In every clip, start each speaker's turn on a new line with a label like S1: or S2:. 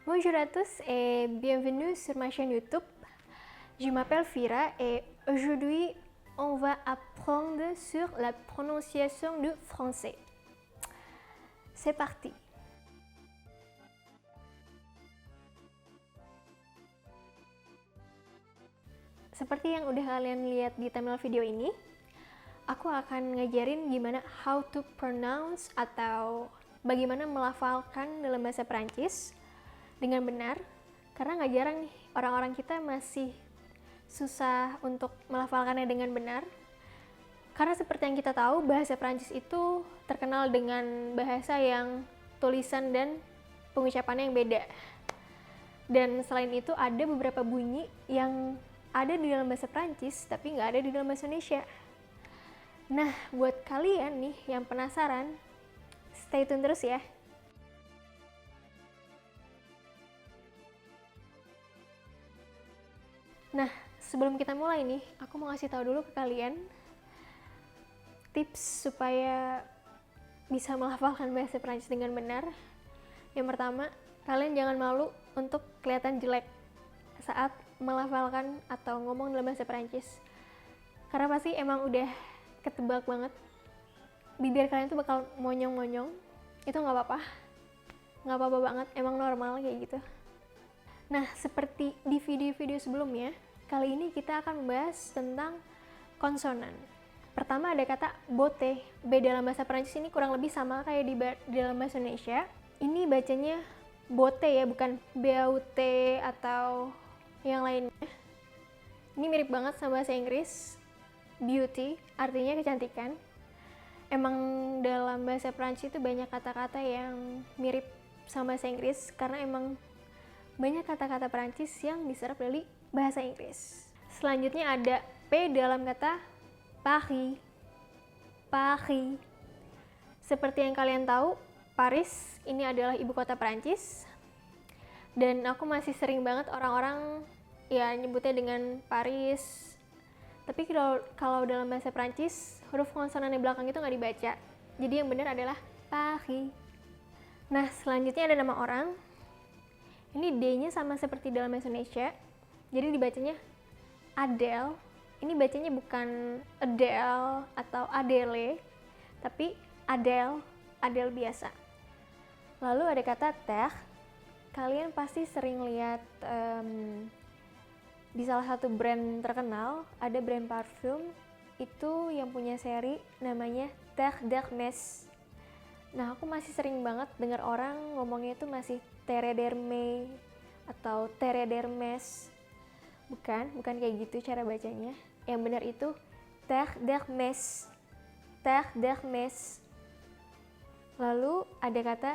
S1: Bonjour à tous et bienvenue sur ma chaîne YouTube. Je m'appelle Fira et aujourd'hui on va apprendre sur la prononciation du français. C'est parti. Seperti yang udah kalian lihat di thumbnail video ini, aku akan ngajarin gimana how to pronounce atau bagaimana melafalkan dalam bahasa Perancis dengan benar, karena nggak jarang nih orang-orang kita masih susah untuk melafalkannya dengan benar. Karena seperti yang kita tahu, bahasa Perancis itu terkenal dengan bahasa yang tulisan dan pengucapannya yang beda. Dan selain itu ada beberapa bunyi yang ada di dalam bahasa Perancis tapi nggak ada di dalam bahasa Indonesia. Nah, buat kalian nih yang penasaran, stay tune terus ya. Nah, sebelum kita mulai nih, aku mau ngasih tahu dulu ke kalian tips supaya bisa melafalkan bahasa Perancis dengan benar. Yang pertama, kalian jangan malu untuk kelihatan jelek saat melafalkan atau ngomong dalam bahasa Perancis. Karena pasti emang udah ketebak banget, bibir kalian tuh bakal monyong-monyong. Itu nggak apa-apa, nggak apa-apa banget, emang normal kayak gitu. Nah, seperti di video-video sebelumnya, kali ini kita akan membahas tentang konsonan. Pertama ada kata botte. B dalam bahasa Perancis ini kurang lebih sama kayak di dalam bahasa Indonesia. Ini bacanya botte ya, bukan BAUT atau yang lainnya. Ini mirip banget sama bahasa Inggris. Beauty artinya kecantikan. Emang dalam bahasa Perancis itu banyak kata-kata yang mirip sama bahasa Inggris karena emang banyak kata-kata Perancis yang diserap dari bahasa Inggris. Selanjutnya ada P dalam kata Paris. Paris. Seperti yang kalian tahu, Paris ini adalah ibu kota Perancis. Dan aku masih sering banget orang-orang ya nyebutnya dengan Paris. Tapi kalau dalam bahasa Perancis, huruf konsonan di belakang itu nggak dibaca. Jadi yang benar adalah Paris. Nah, selanjutnya ada nama orang. Ini D-nya sama seperti dalam bahasa Indonesia. Jadi dibacanya Adele. Ini bacanya bukan Adele atau Adele, tapi Adele, Adele biasa. Lalu ada kata terre. Kalian pasti sering lihat di salah satu brand terkenal, ada brand parfum itu yang punya seri namanya Terre d'Hermès. Nah, aku masih sering banget dengar orang ngomongnya itu masih Terre d'Hermès atau Terre d'Hermès. Bukan kayak gitu cara bacanya. Yang benar itu Terre d'Hermès. Terre d'Hermès. Lalu ada kata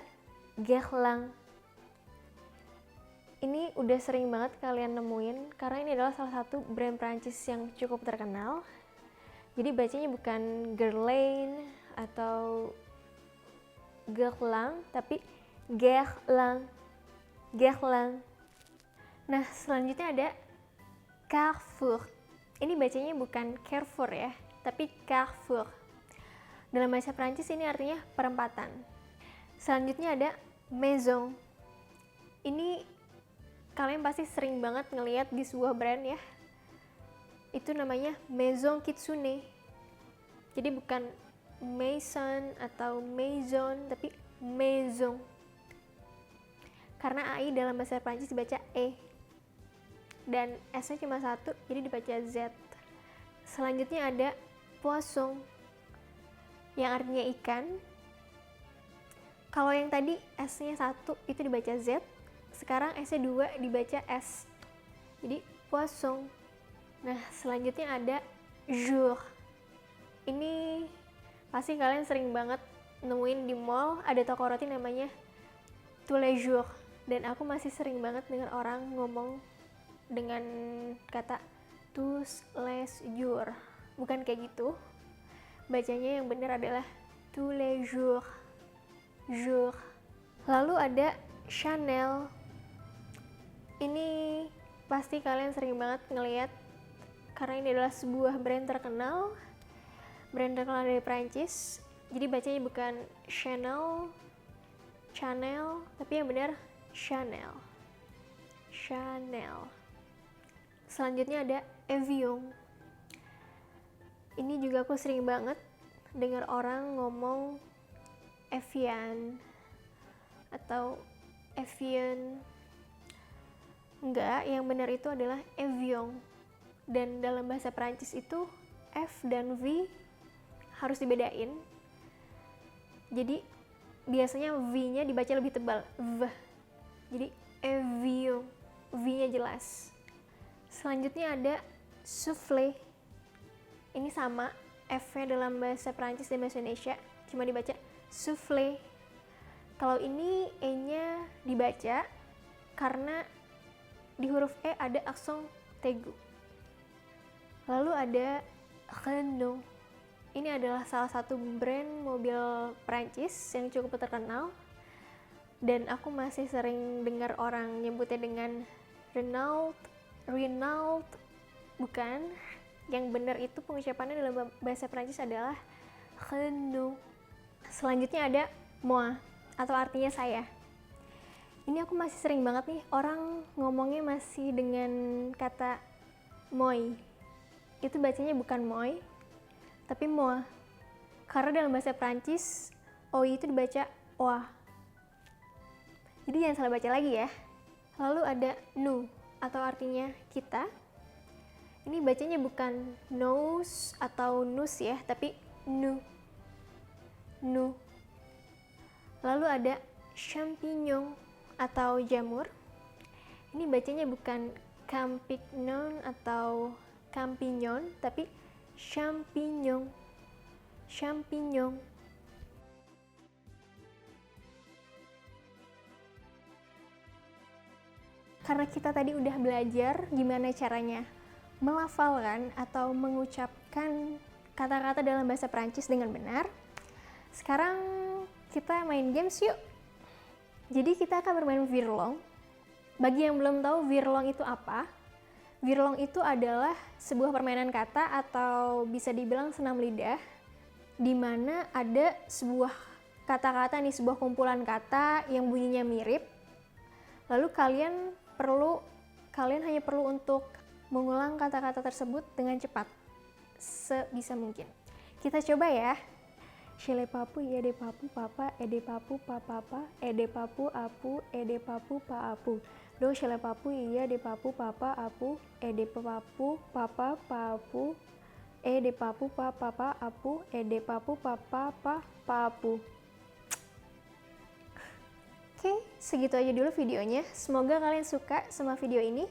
S1: Guerlain. Ini udah sering banget kalian nemuin karena ini adalah salah satu brand Prancis yang cukup terkenal. Jadi bacanya bukan Guerlain atau Guerlain, tapi Guerlain. Guerlain. Nah, selanjutnya ada Carrefour. Ini bacanya bukan Carrefour ya, tapi Carrefour. Dalam bahasa Prancis ini artinya perempatan. Selanjutnya ada Maison. Ini kalian pasti sering banget ngelihat di sebuah brand ya. Itu namanya Maison Kitsune. Jadi bukan Maison atau Maison, tapi Maison. Karena AI dalam bahasa Prancis dibaca E. Dan S-nya cuma satu, jadi dibaca Z. Selanjutnya ada poisson, yang artinya ikan. Kalau yang tadi S-nya satu, itu dibaca Z. Sekarang S-nya 2 dibaca S. Jadi poisson. Nah, selanjutnya ada jour. Ini pasti kalian sering banget nemuin di mall, ada toko roti namanya tous les jours. Dan aku masih sering banget dengar orang ngomong dengan kata tous les jours. Bukan kayak gitu. Bacanya yang benar adalah tous les jours. Jour. Lalu ada Chanel. Ini pasti kalian sering banget ngelihat karena ini adalah sebuah brand terkenal dari Prancis. Jadi bacanya bukan Chanel, tapi yang benar Chanel. Chanel. Selanjutnya ada Evian. Ini juga aku sering banget dengar orang ngomong Evian atau Evian. Enggak, yang benar itu adalah Evian. Dan dalam bahasa Perancis itu F dan V harus dibedain. Jadi biasanya V-nya dibaca lebih tebal, V. Jadi Evian, V-nya jelas. Selanjutnya ada soufflé. Ini sama, F-nya dalam bahasa Perancis dan bahasa Indonesia, cuma dibaca soufflé. Kalau ini E-nya dibaca karena di huruf E ada aksen tegu. Lalu ada Renault. Ini adalah salah satu brand mobil Perancis yang cukup terkenal. Dan aku masih sering dengar orang nyebutnya dengan Renault, bukan. Yang benar itu pengucapannya dalam bahasa Perancis adalah Renault. Selanjutnya ada moi, atau artinya saya. Ini aku masih sering banget nih orang ngomongnya masih dengan kata moi. Itu bacanya bukan moi, tapi moi. Karena dalam bahasa Perancis, oi itu dibaca oa. Jadi jangan salah baca lagi ya. Lalu ada nous, atau artinya kita. Ini bacanya bukan nous atau nus ya, tapi nous. Nous. Lalu ada champignon atau jamur. Ini bacanya bukan campignon atau campignon, tapi champignon. Champignon. Karena kita tadi udah belajar gimana caranya melafalkan atau mengucapkan kata-kata dalam bahasa Perancis dengan benar, sekarang kita main games yuk. Jadi kita akan bermain Virlong. Bagi yang belum tahu Virlong itu apa, Virlong itu adalah sebuah permainan kata atau bisa dibilang senam lidah, di mana ada sebuah kata-kata nih, sebuah kumpulan kata yang bunyinya mirip. Lalu kalian hanya perlu untuk mengulang kata-kata tersebut dengan cepat sebisa mungkin. Kita coba ya. Shele papu, iya de papu, papa, ede papu, papa, ede papu, apu, ede papu, pa apu. Do shele papu, iya de papu, papa, apu, ede papu, papa, pa apu, ede papu, papa, apu, ede papu, papa, pa apu. Oke, segitu aja dulu videonya. Semoga kalian suka sama video ini.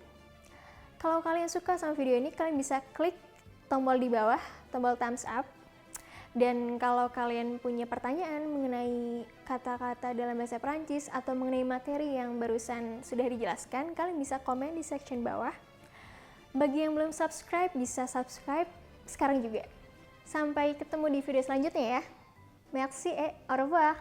S1: Kalau kalian suka sama video ini, kalian bisa klik tombol di bawah, tombol thumbs up. Dan kalau kalian punya pertanyaan mengenai kata-kata dalam bahasa Perancis atau mengenai materi yang barusan sudah dijelaskan, kalian bisa komen di section bawah. Bagi yang belum subscribe, bisa subscribe sekarang juga. Sampai ketemu di video selanjutnya ya. Merci et au revoir.